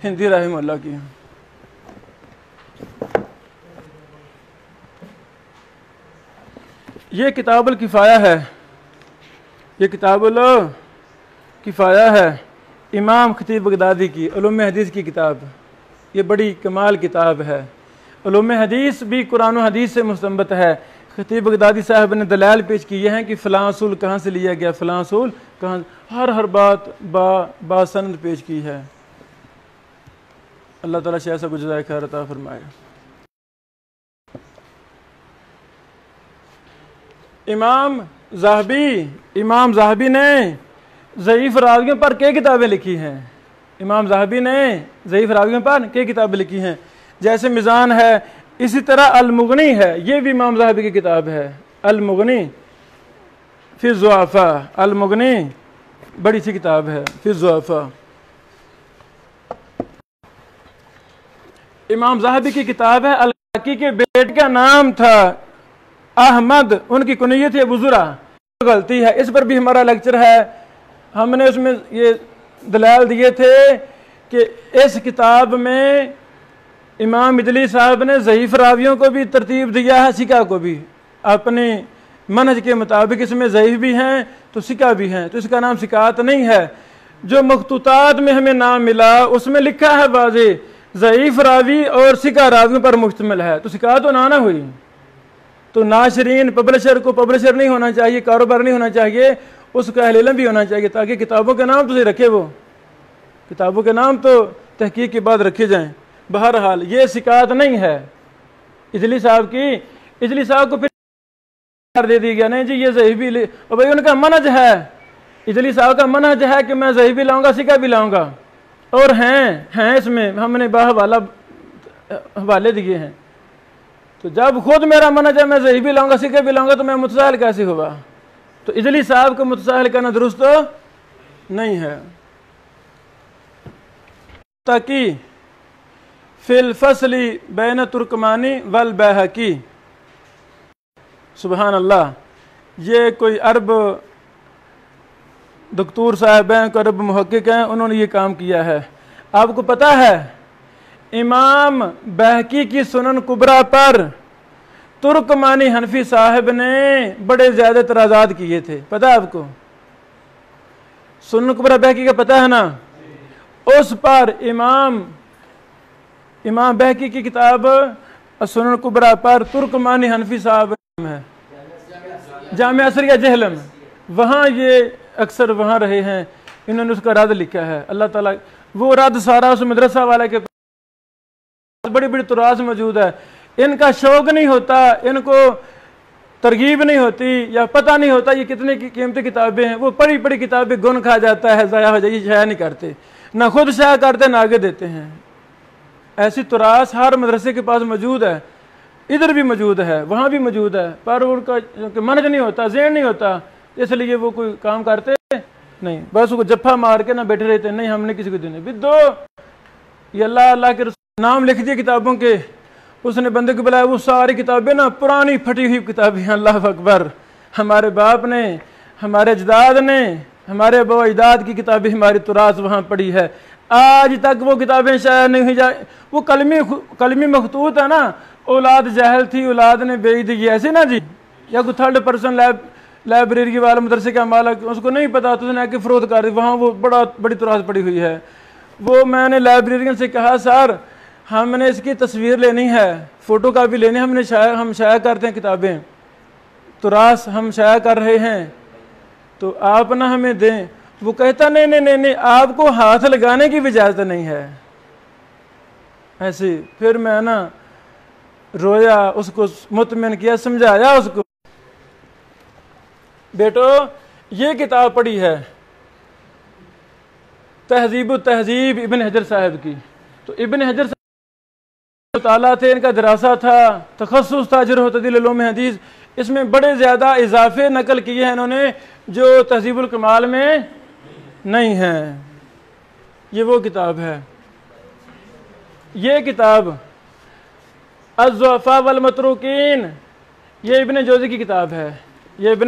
ہندی رحمہ اللہ کی. یہ کتاب الکفایہ ہے، یہ کتاب الکفایہ ہے امام خطیب بغدادی کی، علوم حدیث کی کتاب. یہ بڑی کمال کتاب ہے. علوم حدیث بھی قرآن و حدیث سے مستنبط ہے. خطیب بغدادی صاحب نے دلائل پیش کیے ہیں کہ فلاں اصول کہاں سے لیا گیا، فلاں اصول کہاں، ہر بات با سند پیش کی ہے. اللہ تعالیٰ شیخ صاحب کو جزائے خیر عطا فرمائے. امام ذہبی نے ضعیف راویوں پر کئی کتابیں لکھی ہیں. امام ذہبی نے ضعیف راویوں پر کئی کتابیں لکھی ہیں، جیسے میزان ہے، اسی طرح المغنی ہے، یہ بھی امام ذہبی کی کتاب ہے. المغنی فی الضعفاء، المغنی بڑی سی کتاب ہے فی الضعفاء. امام ذہبی کی کتاب ہے. الحاقی کے بیٹے کا نام تھا احمد، ان کی کنیت ہے ابو زرع. غلطی ہے، اس پر بھی ہمارا لیکچر ہے. ہم نے اس میں یہ دلائل دیے تھے کہ اس کتاب میں امام اجلی صاحب نے ضعیف راویوں کو بھی ترتیب دیا ہے، سکہ کو بھی. اپنے منہج کے مطابق اس میں ضعیف بھی ہیں تو سکہ بھی ہیں، تو اس کا نام سکات نہیں ہے. جو مخطوطات میں ہمیں نام ملا اس میں لکھا ہے واضح ضعیف راوی اور سکہ راویوں پر مشتمل ہے، تو سکات تو نہ ہوئی. تو ناشرین پبلشر کو پبلشر نہیں ہونا چاہیے، کاروبار نہیں ہونا چاہیے، اس کا اہل علم بھی ہونا چاہیے، تاکہ کتابوں کے نام تو صحیح رکھے. وہ کتابوں کے نام تو تحقیق کے بعد رکھے جائیں. بہرحال یہ سکات نہیں ہے اجلی صاحب کی. اجلی صاحب کو پھر دے دی گیا نہیں جی یہ ضعیف بھی اور بھائی ان کا منہج ہے، اجلی صاحب کا منہج ہے کہ میں ضعیف بھی لاؤں گا، سکہ بھی لاؤں گا. اور ہیں اس میں ہم نے حوالے دیے ہیں. تو جب خود میرا منہج ہے میں ضعیف بھی لاؤں گا، سکہ بھی لاؤں گا، تو میں متساہل کیسے ہوا؟ تو اجلی صاحب کو متساہل کرنا درست نہیں ہے. تاکہ فی الفصل بین ترکمانی والبیہقی، سبحان اللہ، یہ کوئی عرب دکتور صاحب ہیں، کوئی عرب محقق ہیں، انہوں نے یہ کام کیا ہے. آپ کو پتہ ہے امام بیہقی کی سنن کبریٰ پر ترکمانی حنفی صاحب نے بڑے زیادہ اعتراضات کیے تھے. پتہ ہے آپ کو؟ سنن کبریٰ بیہقی کا پتہ ہے نا؟ اس پر امام بیہقی کی کتاب سنن کبریٰ پر ترکمانی حنفی صاحب ہے، جامعہ عصریہ جہلم، وہاں یہ اکثر وہاں رہے ہیں، انہوں نے اس کا رد لکھا ہے. اللہ تعالیٰ وہ رد سارا اس مدرسہ والے کے بڑی بڑی تراث موجود ہے. ان کا شوق نہیں ہوتا، ان کو ترغیب نہیں ہوتی، یا پتہ نہیں ہوتا یہ کتنے کی قیمتی کتابیں ہیں. وہ پڑھی پڑھی کتابیں گن کھا جاتا ہے، ضائع ہو جائے، یہ شائع نہیں کرتے، نہ خود شائع کرتے نہ آگے دیتے ہیں. ایسی تراث ہر مدرسے کے پاس موجود ہے، ادھر بھی موجود ہے، وہاں بھی موجود ہے، پر ان کا منہج نہیں ہوتا، ذہن نہیں ہوتا، اس لیے وہ کوئی کام کرتے نہیں. بس وہ جفا مار کے نہ بیٹھے رہتے، نہیں ہم نے کسی کو دینے بھی دو. یہ اللہ کے رسول نام لکھ دیے کتابوں کے، اس نے بندے کو بلایا، وہ ساری کتابیں نا پرانی پھٹی ہوئی کتابیں ہیں. اللہ اکبر! ہمارے باپ نے، ہمارے اجداد نے، ہمارے ابا اجداد کی کتابیں، ہماری تراث وہاں پڑی ہے. آج تک وہ کتابیں شائع نہیں ہوئی جائے. وہ کلمی مخطوط ہے نا، اولاد جاہل تھی، اولاد نے بیچ دی، ایسے نا جی، یا کوئی تھرڈ پرسن لائبریری والا مدرسے کا مالک، اس کو نہیں پتا تو اس نے آ کے فروخت کر دی. وہاں وہ بڑی تراث پڑی ہوئی ہے. وہ میں نے لائبریرین سے کہا سر ہم نے اس کی تصویر لینی ہے، فوٹو کاپی لینی ہے، ہم شائع کرتے ہیں کتابیں، تراث ہم شائع کر رہے ہیں، تو آپ نہ ہمیں دیں. وہ کہتا نہیں، آپ کو ہاتھ لگانے کی بھی اجازت نہیں ہے. ایسے پھر میں نا رویا، اس کو مطمئن کیا، سمجھایا اس کو، بیٹو یہ کتاب پڑھی ہے تہذیب التہذیب ابن حجر صاحب کی. تو ابن حجر صاحب مطالعہ تھے، ان کا دراسہ تھا، تخصص تھا جرح و تعدیل علوم حدیث. اس میں بڑے زیادہ اضافے نقل کیے ہیں انہوں نے جو تہذیب الکمال میں نہیں ہیں. یہ وہ کتاب ہے. یہ کتاب الضعفاء والمتروکین، یہ ابن جوزی کی کتاب ہے. یہ ابن